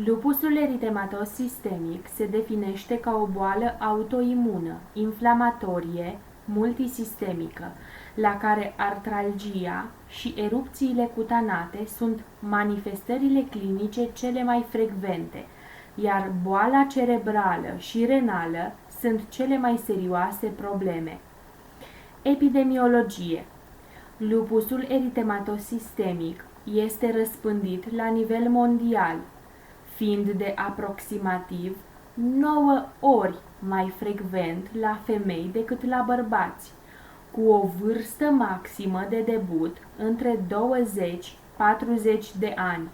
Lupusul eritematos sistemic se definește ca o boală autoimună, inflamatorie, multisistemică, la care artralgia și erupțiile cutanate sunt manifestările clinice cele mai frecvente, iar boala cerebrală și renală sunt cele mai serioase probleme. Epidemiologie. Lupusul eritematos sistemic este răspândit la nivel mondial, fiind de aproximativ 9 ori mai frecvent la femei decât la bărbați, cu o vârstă maximă de debut între 20-40 de ani.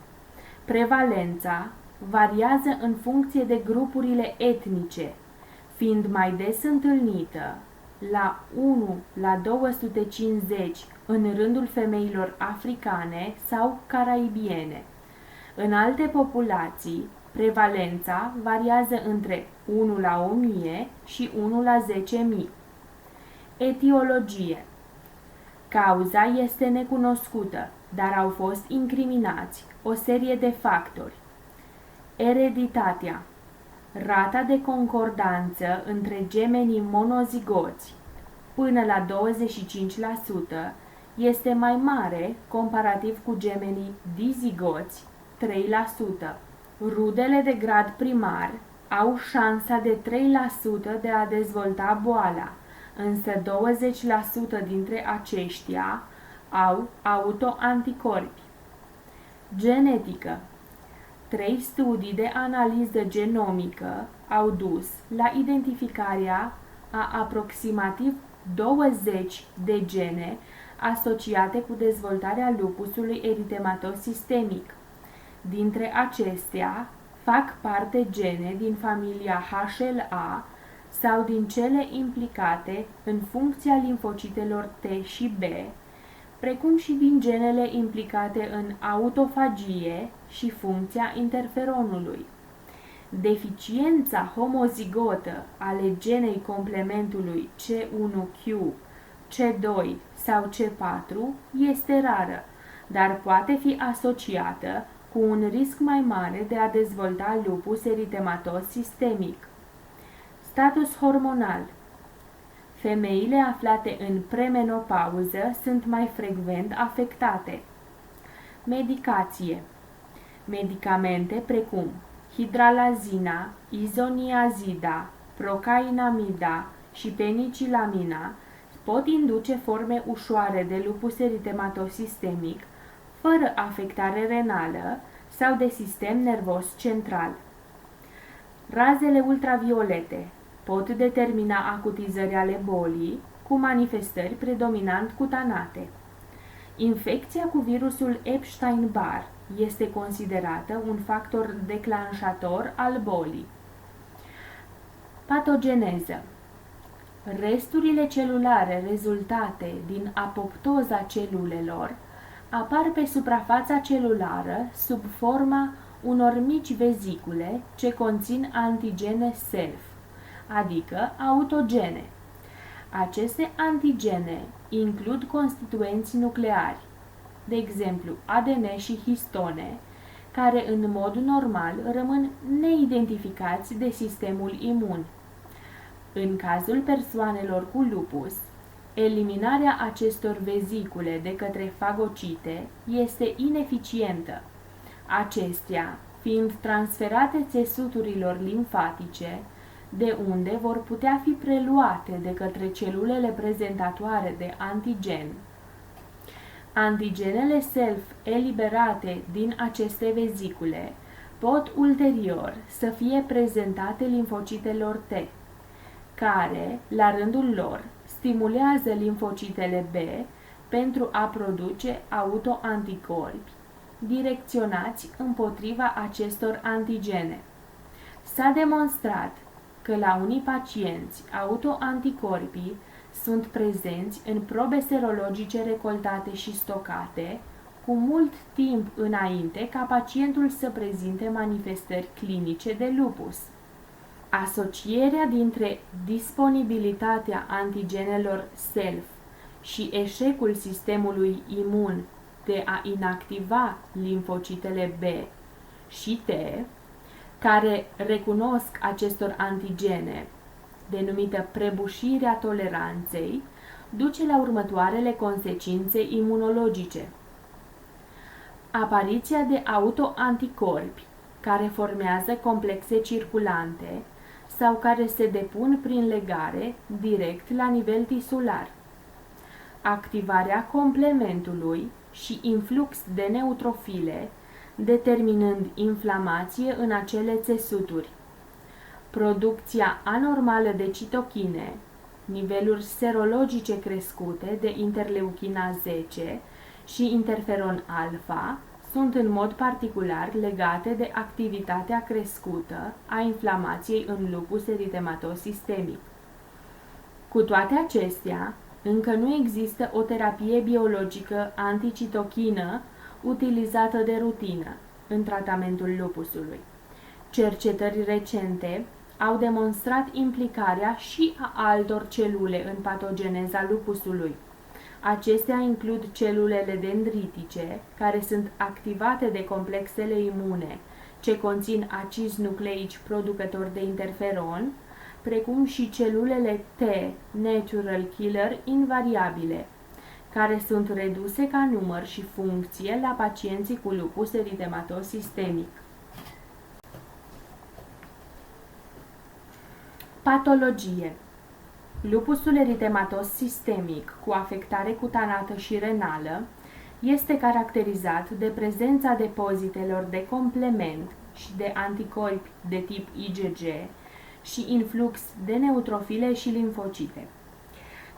Prevalența variază în funcție de grupurile etnice, fiind mai des întâlnită la 1 la 250 în rândul femeilor africane sau caraibiene. În alte populații, prevalența variază între 1 la 1000 și 1 la 10.000. Etiologie. Cauza este necunoscută, dar au fost incriminați o serie de factori. Ereditatea. Rata de concordanță între gemenii monozigoți până la 25% este mai mare comparativ cu gemenii dizigoți, 3%. Rudele de grad primar au șansa de 3% de a dezvolta boala, însă 20% dintre aceștia au autoanticorpi. Genetică. 3 studii de analiză genomică au dus la identificarea a aproximativ 20 de gene asociate cu dezvoltarea lupusului eritematos sistemic. Dintre acestea fac parte gene din familia HLA sau din cele implicate în funcția limfocitelor T și B, precum și din genele implicate în autofagie și funcția interferonului. Deficiența homozigotă ale genei complementului C1Q, C2 sau C4 este rară, dar poate fi asociată cu un risc mai mare de a dezvolta lupus eritematos sistemic. Status hormonal. Femeile aflate în premenopauză sunt mai frecvent afectate. Medicație. Medicamente precum hidralazina, izoniazida, procainamida și penicilamina pot induce forme ușoare de lupus eritematos sistemic, fără afectare renală sau de sistem nervos central. Razele ultraviolete pot determina acutizări ale bolii cu manifestări predominant cutanate. Infecția cu virusul Epstein-Barr este considerată un factor declanșator al bolii. Patogeneză. Resturile celulare rezultate din apoptoza celulelor apar pe suprafața celulară sub forma unor mici vezicule ce conțin antigene self, adică autogene. Aceste antigene includ constituenți nucleari, de exemplu ADN și histone, care în mod normal rămân neidentificați de sistemul imun. În cazul persoanelor cu lupus, eliminarea acestor vezicule de către fagocite este ineficientă, acestea fiind transferate țesuturilor limfatice, de unde vor putea fi preluate de către celulele prezentatoare de antigen. Antigenele self eliberate din aceste vezicule pot ulterior să fie prezentate limfocitelor T, care, la rândul lor, stimulează limfocitele B pentru a produce autoanticorpi direcționați împotriva acestor antigene. S-a demonstrat că la unii pacienți autoanticorpii sunt prezenți în probe serologice recoltate și stocate cu mult timp înainte ca pacientul să prezinte manifestări clinice de lupus. Asocierea dintre disponibilitatea antigenelor self și eșecul sistemului imun de a inactiva limfocitele B și T care recunosc acestor antigene, denumită prăbușirea toleranței, duce la următoarele consecințe imunologice. Apariția de autoanticorpi, care formează complexe circulante sau care se depun prin legare direct la nivel tisular. Activarea complementului și influx de neutrofile, determinând inflamație în acele țesuturi. Producția anormală de citochine, niveluri serologice crescute de interleuchina 10 și interferon alfa, sunt în mod particular legate de activitatea crescută a inflamației în lupus eritematos sistemic. Cu toate acestea, încă nu există o terapie biologică anticitochină utilizată de rutină în tratamentul lupusului. Cercetări recente au demonstrat implicarea și a altor celule în patogeneza lupusului. Acestea includ celulele dendritice, care sunt activate de complexele imune, ce conțin acizi nucleici producători de interferon, precum și celulele T, natural killer invariabile, care sunt reduse ca număr și funcție la pacienții cu lupus eritematos sistemic. Patologie. Lupusul eritematos sistemic cu afectare cutanată și renală este caracterizat de prezența depozitelor de complement și de anticorpi de tip IgG și influx de neutrofile și limfocite.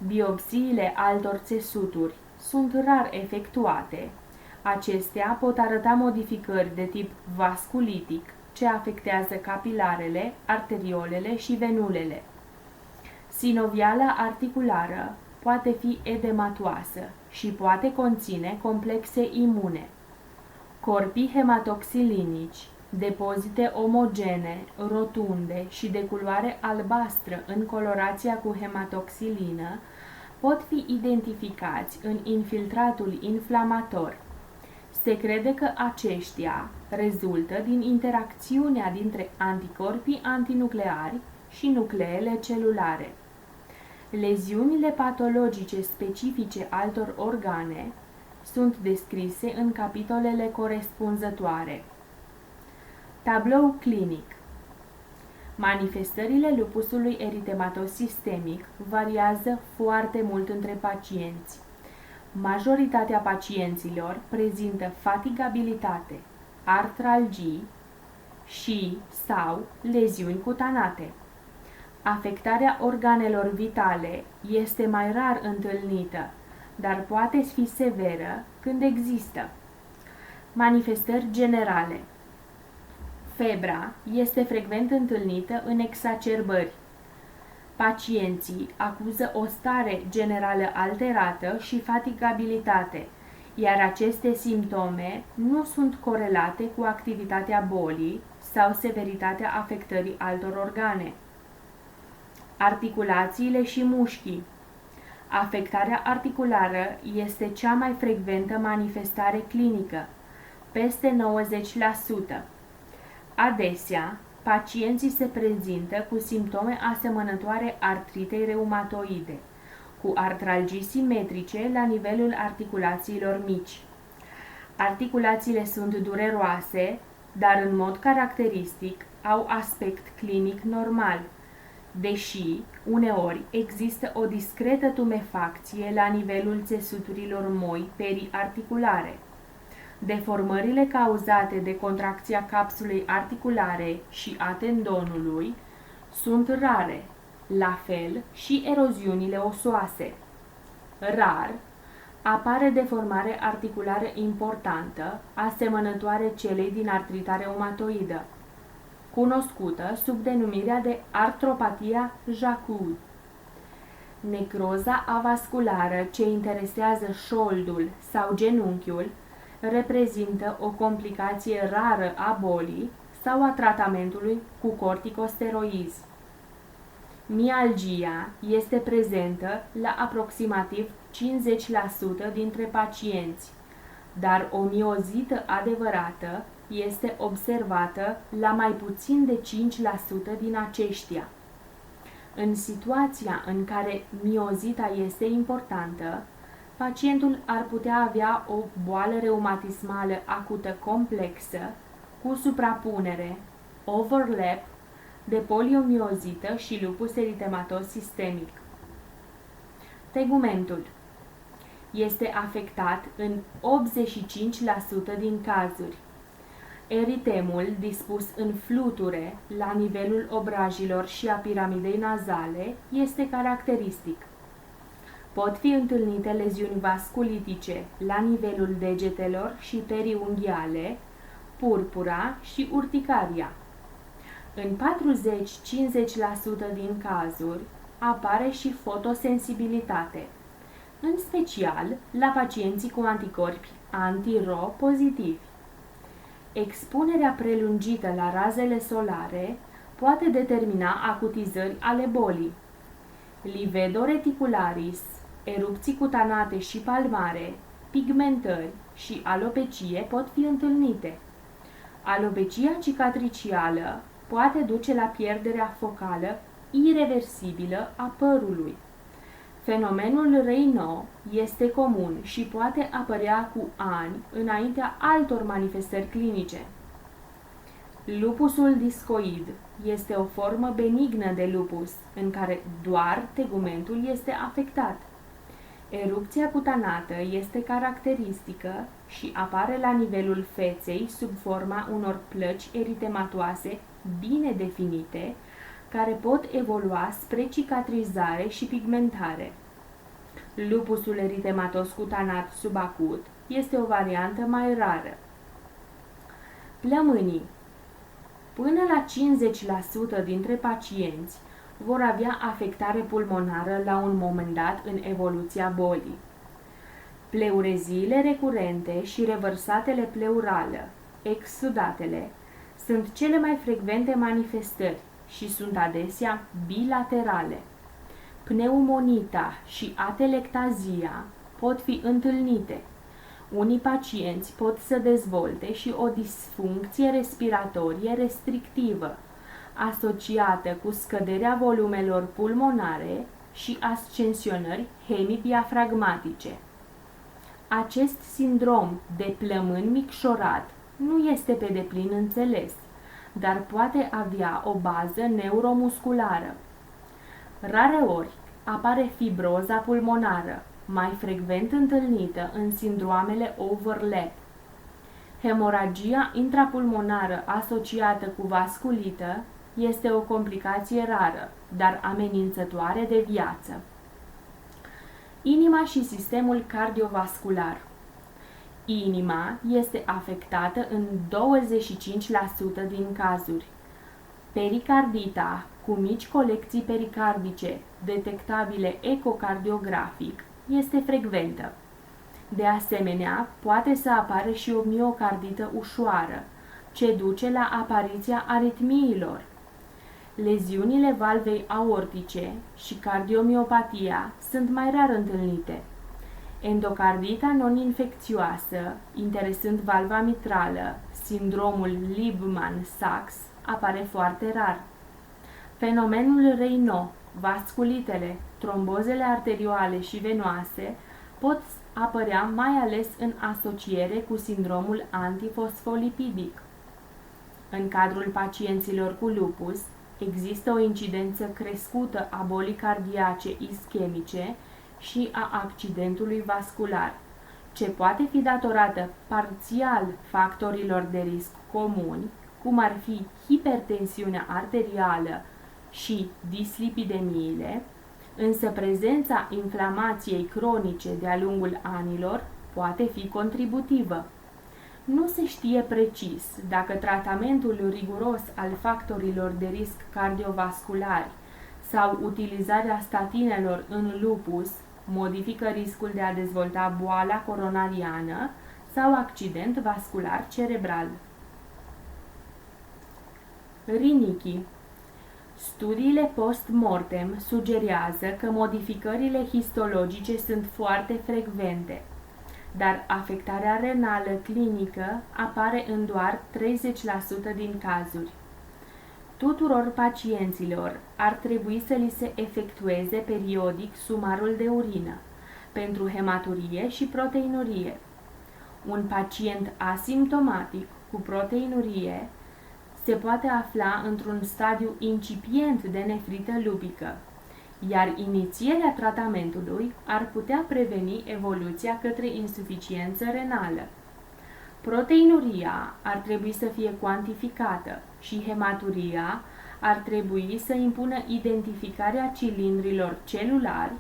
Biopsiile altor țesuturi sunt rar efectuate. Acestea pot arăta modificări de tip vasculitic, ce afectează capilarele, arteriolele și venulele. Sinoviala articulară poate fi edematoasă și poate conține complexe imune. Corpii hematoxilinici, depozite omogene, rotunde și de culoare albastră în colorația cu hematoxilină, pot fi identificați în infiltratul inflamator. Se crede că aceștia rezultă din interacțiunea dintre anticorpii antinucleari și nucleele celulare. Leziunile patologice specifice altor organe sunt descrise în capitolele corespunzătoare. Tablou clinic. Manifestările lupusului eritematos sistemic variază foarte mult între pacienți. Majoritatea pacienților prezintă fatigabilitate, artralgii și sau leziuni cutanate. Afectarea organelor vitale este mai rar întâlnită, dar poate fi severă când există. Manifestări generale. Febra este frecvent întâlnită în exacerbări. Pacienții acuză o stare generală alterată și fatigabilitate, iar aceste simptome nu sunt corelate cu activitatea bolii sau severitatea afectării altor organe. Articulațiile și mușchii. Afectarea articulară este cea mai frecventă manifestare clinică, peste 90%. Adesea, pacienții se prezintă cu simptome asemănătoare artritei reumatoide, cu artralgii simetrice la nivelul articulațiilor mici. Articulațiile sunt dureroase, dar în mod caracteristic au aspect clinic normal, deși uneori există o discretă tumefacție la nivelul țesuturilor moi periarticulare. Deformările cauzate de contracția capsulei articulare și a tendonului sunt rare, la fel și eroziunile osoase. Rar apare deformare articulară importantă, asemănătoare celei din artrita reumatoidă, cunoscută sub denumirea de artropatia Jacquard. Necroza avasculară ce interesează șoldul sau genunchiul reprezintă o complicație rară a bolii sau a tratamentului cu corticosteroizi. Mialgia este prezentă la aproximativ 50% dintre pacienți, dar o miozită adevărată este observată la mai puțin de 5% din aceștia. În situația în care miozita este importantă, pacientul ar putea avea o boală reumatismală acută complexă cu suprapunere, overlap, de poliomiozită și lupus eritematos sistemic. Tegumentul este afectat în 85% din cazuri. Eritemul, dispus în fluture la nivelul obrajilor și a piramidei nazale, este caracteristic. Pot fi întâlnite leziuni vasculitice la nivelul degetelor și periunghiale, purpura și urticaria. În 40-50% din cazuri apare și fotosensibilitate, în special la pacienții cu anticorpi anti-Ro pozitivi. Expunerea prelungită la razele solare poate determina acutizări ale bolii. Livedo reticularis, erupții cutanate și palmare, pigmentări și alopecie pot fi întâlnite. Alopecia cicatricială poate duce la pierderea focală ireversibilă a părului. Fenomenul Raynaud este comun și poate apărea cu ani înaintea altor manifestări clinice. Lupusul discoid este o formă benignă de lupus, în care doar tegumentul este afectat. Erupția cutanată este caracteristică și apare la nivelul feței sub forma unor plăci eritematoase bine definite, care pot evolua spre cicatrizare și pigmentare. Lupusul eritematos cutanat subacut este o variantă mai rară. Plămânii. Până la 50% dintre pacienți vor avea afectare pulmonară la un moment dat în evoluția bolii. Pleureziile recurente și revărsatele pleurală, exsudatele, sunt cele mai frecvente manifestări și sunt adesea bilaterale. Pneumonita și atelectazia pot fi întâlnite. Unii pacienți pot să dezvolte și o disfuncție respiratorie restrictivă, asociată cu scăderea volumelor pulmonare și ascensionări hemidiafragmatice. Acest sindrom de plămân micșorat nu este pe deplin înțeles, dar poate avea o bază neuromusculară. Rareori apare fibroza pulmonară, mai frecvent întâlnită în sindroamele overlap. Hemoragia intrapulmonară asociată cu vasculită este o complicație rară, dar amenințătoare de viață. Inima și sistemul cardiovascular. Inima este afectată în 25% din cazuri. Pericardita, cu mici colecții pericardice detectabile ecocardiografic, este frecventă. De asemenea, poate să apară și o miocardită ușoară, ce duce la apariția aritmiilor. Leziunile valvei aortice și cardiomiopatia sunt mai rar întâlnite. Endocardita non-infecțioasă, interesând valva mitrală, sindromul Liebman-Sachs, apare foarte rar. Fenomenul Raynaud, vasculitele, trombozele arterioale și venoase pot apărea mai ales în asociere cu sindromul antifosfolipidic. În cadrul pacienților cu lupus, există o incidență crescută a bolii cardiace ischemice și a accidentului vascular, ce poate fi datorată parțial factorilor de risc comuni, cum ar fi hipertensiunea arterială și dislipidemiile, însă prezența inflamației cronice de-a lungul anilor poate fi contributivă. Nu se știe precis dacă tratamentul riguros al factorilor de risc cardiovasculari sau utilizarea statinelor în lupus modifică riscul de a dezvolta boala coronariană sau accident vascular cerebral. Rinichii. Studiile post-mortem sugerează că modificările histologice sunt foarte frecvente. dar afectarea renală clinică apare în doar 30% din cazuri. Tuturor pacienților ar trebui să li se efectueze periodic sumarul de urină pentru hematurie și proteinurie. Un pacient asimptomatic cu proteinurie se poate afla într-un stadiu incipient de nefrită lupică, iar inițierea tratamentului ar putea preveni evoluția către insuficiență renală. Proteinuria ar trebui să fie cuantificată și hematuria ar trebui să impună identificarea cilindrilor celulari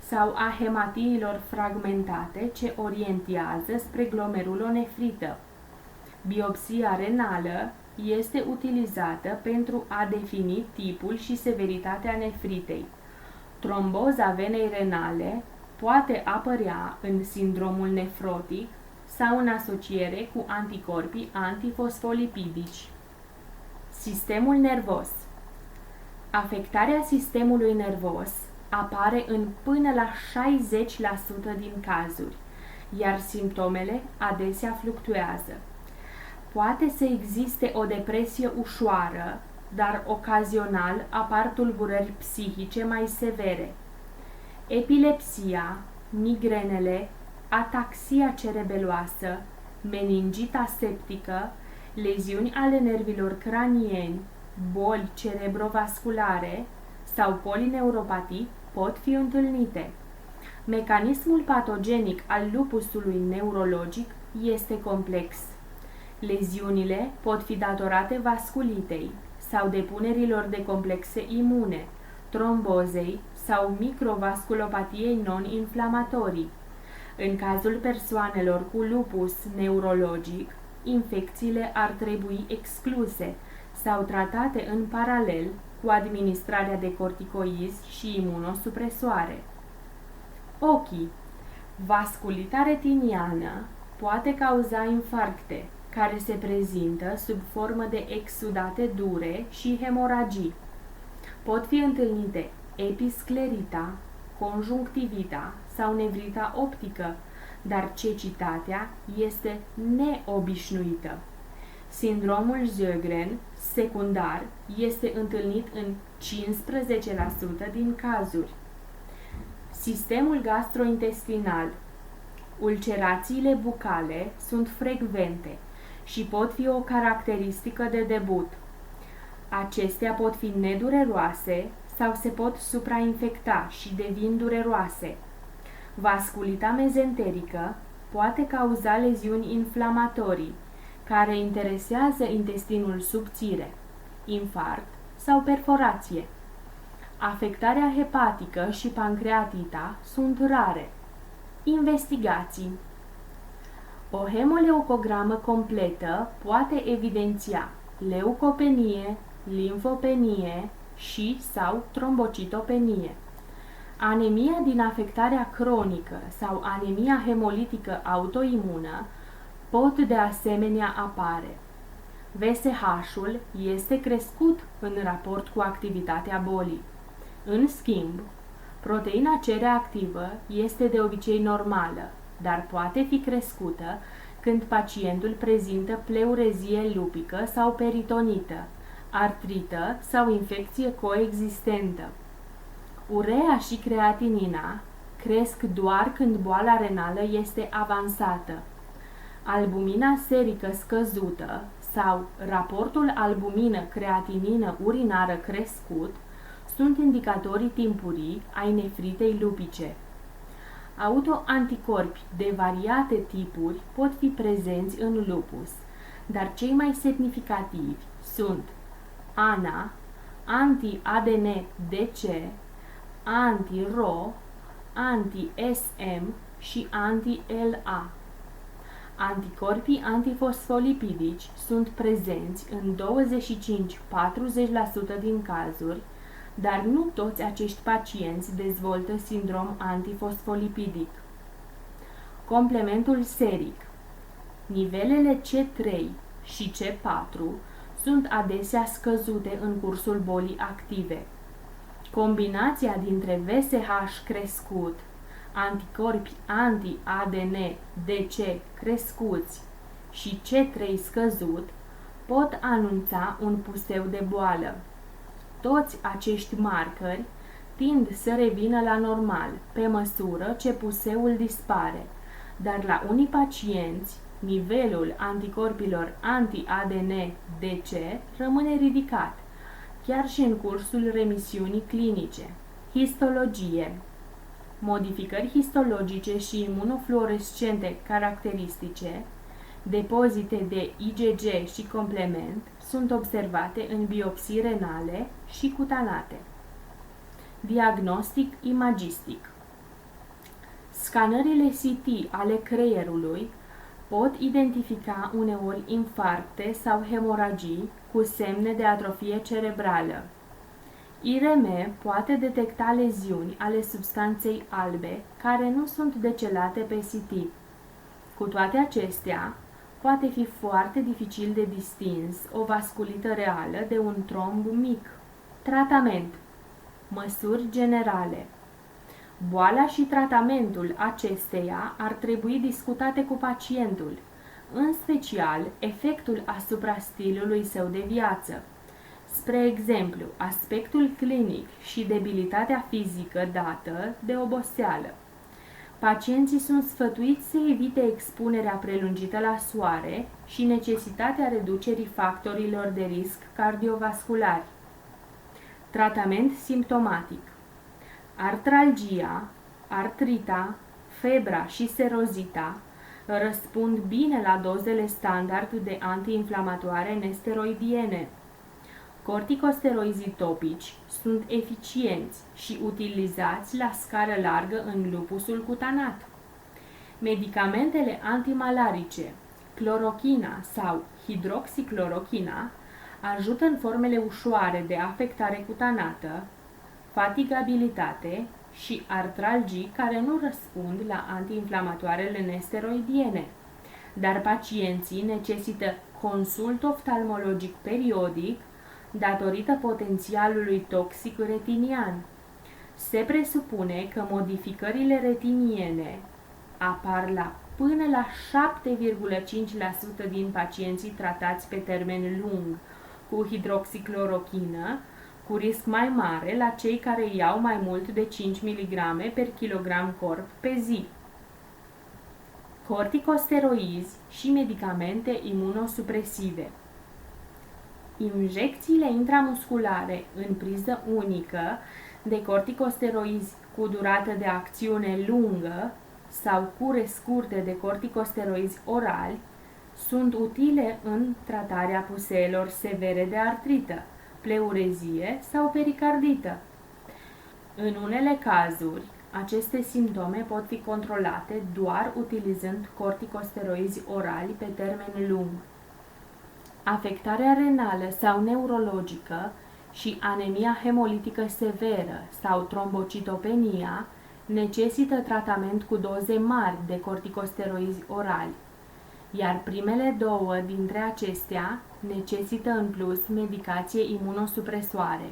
sau a hematiilor fragmentate ce orientează spre glomerulonefrită. Biopsia renală este utilizată pentru a defini tipul și severitatea nefritei. Tromboza venei renale poate apărea în sindromul nefrotic sau în asociere cu anticorpii antifosfolipidici. Sistemul nervos. Afectarea sistemului nervos apare în până la 60% din cazuri, iar simptomele adesea fluctuează. Poate să existe o depresie ușoară, dar ocazional apar tulburări psihice mai severe. Epilepsia, migrenele, ataxia cerebeloasă, meningita septică, leziuni ale nervilor cranieni, boli cerebrovasculare sau polineuropatii pot fi întâlnite. Mecanismul patogenic al lupusului neurologic este complex. Leziunile pot fi datorate vasculitei sau depunerilor de complexe imune, trombozei sau microvasculopatiei non-inflamatorii. În cazul persoanelor cu lupus neurologic, infecțiile ar trebui excluse sau tratate în paralel cu administrarea de corticoizi și imunosupresoare. Ochii. Vasculita retiniană poate cauza infarcte, care se prezintă sub formă de exudate dure și hemoragii. Pot fi întâlnite episclerita, conjunctivita sau nevrita optică, dar cecitatea este neobișnuită. Sindromul Sjögren secundar este întâlnit în 15% din cazuri. Sistemul gastrointestinal. Ulcerațiile bucale sunt frecvente și pot fi o caracteristică de debut. Acestea pot fi nedureroase sau se pot suprainfecta și devin dureroase. Vasculita mezenterică poate cauza leziuni inflamatorii care interesează intestinul subțire, infarct sau perforație. Afectarea hepatică și pancreatita sunt rare. Investigații. O hemoleucogramă completă poate evidenția leucopenie, limfopenie și sau trombocitopenie. Anemia din afectarea cronică sau anemia hemolitică autoimună pot de asemenea apare. VSH-ul este crescut în raport cu activitatea bolii. În schimb, proteina C reactivă este de obicei normală, dar poate fi crescută când pacientul prezintă pleurezie lupică sau peritonită, artrită sau infecție coexistentă. Urea și creatinina cresc doar când boala renală este avansată. Albumina serică scăzută sau raportul albumină-creatinină urinară crescut sunt indicatorii timpurii ai nefritei lupice. Autoanticorpi de variate tipuri pot fi prezenți în lupus, dar cei mai semnificativi sunt ANA, anti-ADN-DC, anti-RO, anti-SM și anti-LA. Anticorpii antifosfolipidici sunt prezenți în 25-40% din cazuri, dar nu toți acești pacienți dezvoltă sindrom antifosfolipidic. Complementul seric. Nivelele C3 și C4 sunt adesea scăzute în cursul bolii active. Combinația dintre VSH crescut, anticorpi anti-ADN DC crescuți și C3 scăzut, pot anunța un puseu de boală. Toți acești marcări tind să revină la normal pe măsură ce puseul dispare, dar la unii pacienți nivelul anticorpilor anti-ADN DC rămâne ridicat, chiar și în cursul remisiunii clinice. Histologie. Modificări histologice și imunofluorescente caracteristice, depozite de IgG și complement sunt observate în biopsii renale și cutanate. Diagnostic imagistic. Scanările CT ale creierului pot identifica uneori infarcte sau hemoragii cu semne de atrofie cerebrală. IRM poate detecta leziuni ale substanței albe care nu sunt decelate pe CT. Cu toate acestea, poate fi foarte dificil de distins o vasculită reală de un tromb mic. Tratament. Măsuri generale. Boala și tratamentul acesteia ar trebui discutate cu pacientul, în special efectul asupra stilului său de viață. Spre exemplu, aspectul clinic și debilitatea fizică dată de oboseală. Pacienții sunt sfătuiți să evite expunerea prelungită la soare și necesitatea reducerii factorilor de risc cardiovasculari. Tratament simptomatic. Artralgia, artrita, febra și serozita răspund bine la dozele standard de antiinflamatoare nesteroidiene. Corticosteroizii topici sunt eficienți și utilizați la scară largă în lupusul cutanat. Medicamentele antimalarice, clorochina sau hidroxiclorochina, ajută în formele ușoare de afectare cutanată, fatigabilitate și artralgii care nu răspund la antiinflamatoarele nesteroidiene, dar pacienții necesită consult oftalmologic periodic datorită potențialului toxic retinian. Se presupune că modificările retiniene apar la până la 7,5% din pacienții tratați pe termen lung cu hidroxiclorochină, cu risc mai mare la cei care iau mai mult de 5 mg per kilogram corp pe zi. Corticosteroizi și medicamente imunosupresive. Injecțiile intramusculare în priză unică de corticosteroizi cu durată de acțiune lungă sau cure scurte de corticosteroizi orali sunt utile în tratarea puseelor severe de artrită, pleurezie sau pericardită. În unele cazuri, aceste simptome pot fi controlate doar utilizând corticosteroizi orali pe termen lung. Afectarea renală sau neurologică și anemia hemolitică severă sau trombocitopenia necesită tratament cu doze mari de corticosteroizi orali, iar primele două dintre acestea necesită în plus medicație imunosupresoare.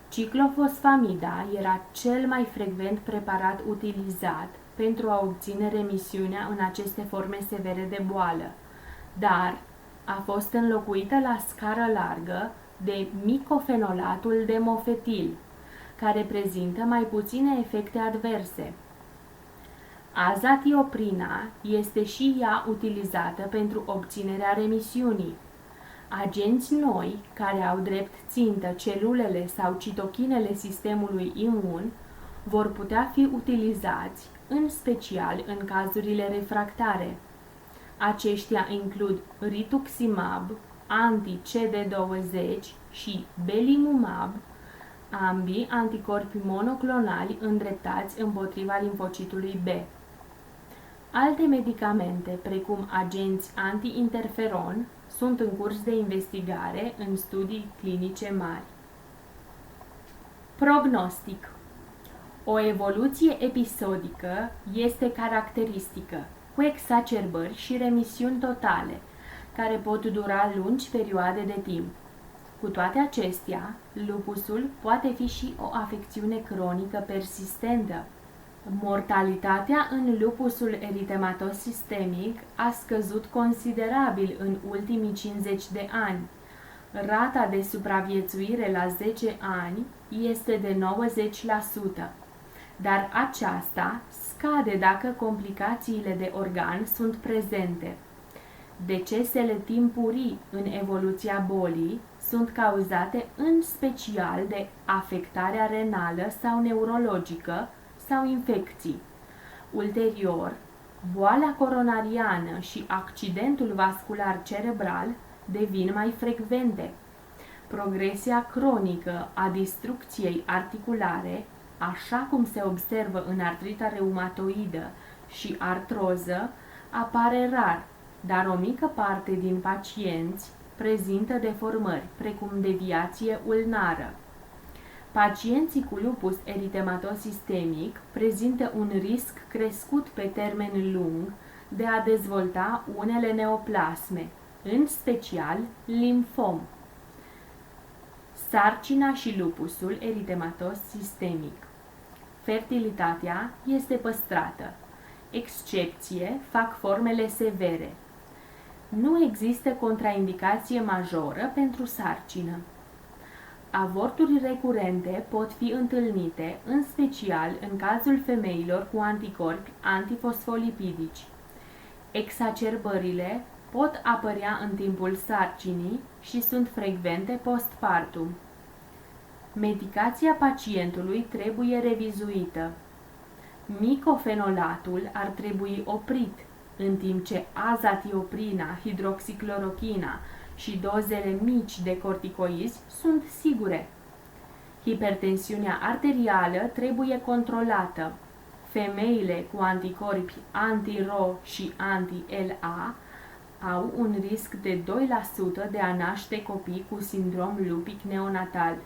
Ciclofosfamida era cel mai frecvent preparat utilizat pentru a obține remisiunea în aceste forme severe de boală, dar a fost înlocuită la scară largă de micofenolatul de mofetil, care prezintă mai puține efecte adverse. Azatioprina este și ea utilizată pentru obținerea remisiunii. Agenți noi, care au drept țintă celulele sau citochinele sistemului imun, vor putea fi utilizați, în special în cazurile refractare. Aceștia includ rituximab, anti-CD20 și belimumab, ambii anticorpi monoclonali îndreptați împotriva limfocitului B. Alte medicamente, precum agenți anti-interferon, sunt în curs de investigare în studii clinice mari. Prognostic. O evoluție episodică este caracteristică, cu exacerbări și remisiuni totale, care pot dura lungi perioade de timp. Cu toate acestea, lupusul poate fi și o afecțiune cronică persistentă. Mortalitatea în lupusul eritematos sistemic a scăzut considerabil în ultimii 50 de ani. Rata de supraviețuire la 10 ani este de 90%, dar aceasta scade dacă complicațiile de organ sunt prezente. Decesele timpurii în evoluția bolii sunt cauzate în special de afectarea renală sau neurologică sau infecții. Ulterior, boala coronariană și accidentul vascular cerebral devin mai frecvente. Progresia cronică a distrucției articulare, așa cum se observă în artrita reumatoidă și artroză, apare rar, dar o mică parte din pacienți prezintă deformări, precum deviație ulnară. Pacienții cu lupus eritematos sistemic prezintă un risc crescut pe termen lung de a dezvolta unele neoplasme, în special limfom. Sarcina și lupusul eritematos sistemic. Fertilitatea este păstrată. Excepție fac formele severe. Nu există contraindicație majoră pentru sarcină. Avorturi recurente pot fi întâlnite, în special în cazul femeilor cu anticorpi antifosfolipidici. Exacerbările pot apărea în timpul sarcinii și sunt frecvente postpartum. Medicația pacientului trebuie revizuită. Micofenolatul ar trebui oprit, în timp ce azatioprina, hidroxiclorochina și dozele mici de corticoizi sunt sigure. Hipertensiunea arterială trebuie controlată. Femeile cu anticorpi anti-RO și anti-LA au un risc de 2% de a naște copii cu sindrom lupic neonatal,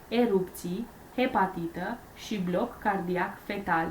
erupții, hepatită și bloc cardiac fetal.